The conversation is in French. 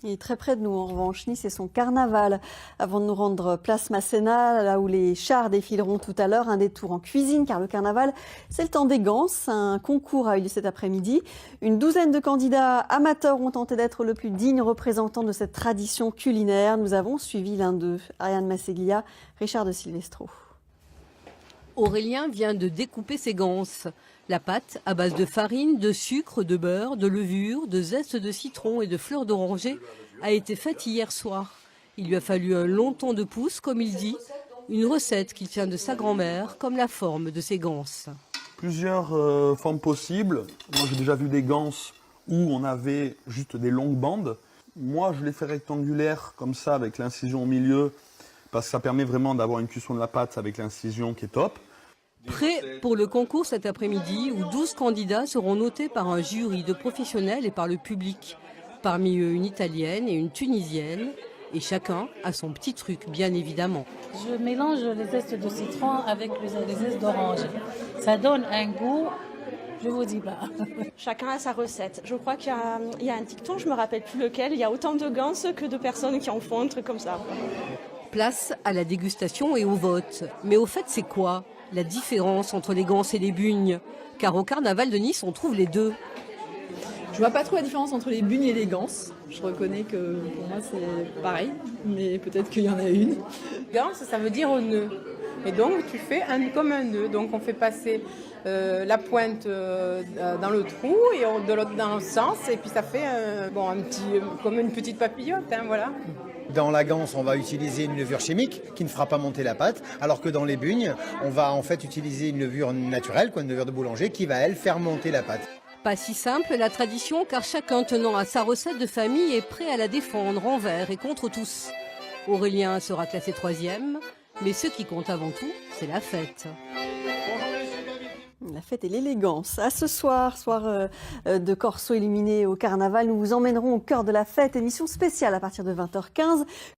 Et très près de nous, en revanche, Nice et son carnaval. Avant de nous rendre place Masséna, là où les chars défileront tout à l'heure, un détour en cuisine, car le carnaval, c'est le temps des ganses. Un concours a eu lieu cet après-midi. Une douzaine de candidats amateurs ont tenté d'être le plus digne représentant de cette tradition culinaire. Nous avons suivi l'un d'eux, Ariane Masseglia, Richard de Silvestro. Aurélien vient de découper ses ganses. La pâte, à base de farine, de sucre, de beurre, de levure, de zeste de citron et de fleurs d'oranger, a été faite hier soir. Il lui a fallu un long temps de pouce, comme il dit, une recette qu'il tient de sa grand-mère, comme la forme de ses ganses. Plusieurs formes possibles. Moi, j'ai déjà vu des ganses où on avait juste des longues bandes. Moi, je les fais rectangulaires, comme ça, avec l'incision au milieu, parce que ça permet vraiment d'avoir une cuisson de la pâte avec l'incision qui est top. Prêt pour le concours cet après-midi où 12 candidats seront notés par un jury de professionnels et par le public. Parmi eux, une Italienne et une Tunisienne. Et chacun a son petit truc, bien évidemment. Je mélange les zestes de citron avec les zestes d'orange. Ça donne un goût, je vous dis pas. Chacun a sa recette. Je crois qu'il y a un dicton, je me rappelle plus lequel, il y a autant de ganses que de personnes qui en font un truc comme ça. Place à la dégustation et au vote. Mais au fait, c'est quoi la différence entre les ganses et les bugnes? Car au carnaval de Nice, on trouve les deux. Je vois pas trop la différence entre les bugnes et les ganses. Je reconnais que pour moi c'est pareil, mais peut-être qu'il y en a une. Ganse, ça veut dire au nœud. Et donc tu fais comme un nœud. Donc on fait passer la pointe dans le trou et de l'autre dans l'autre sens. Et puis ça fait comme une petite papillote, hein, voilà. Dans la ganse, on va utiliser une levure chimique qui ne fera pas monter la pâte, alors que dans les bugnes, on va en fait utiliser une levure naturelle, une levure de boulanger, qui va elle faire monter la pâte. Pas si simple la tradition, car chacun tenant à sa recette de famille est prêt à la défendre envers et contre tous. Aurélien sera classé 3e, mais ce qui compte avant tout, c'est la fête. La fête et l'élégance. À ce soir, soir de Corso illuminé au carnaval, nous vous emmènerons au cœur de la fête, émission spéciale à partir de 20h15.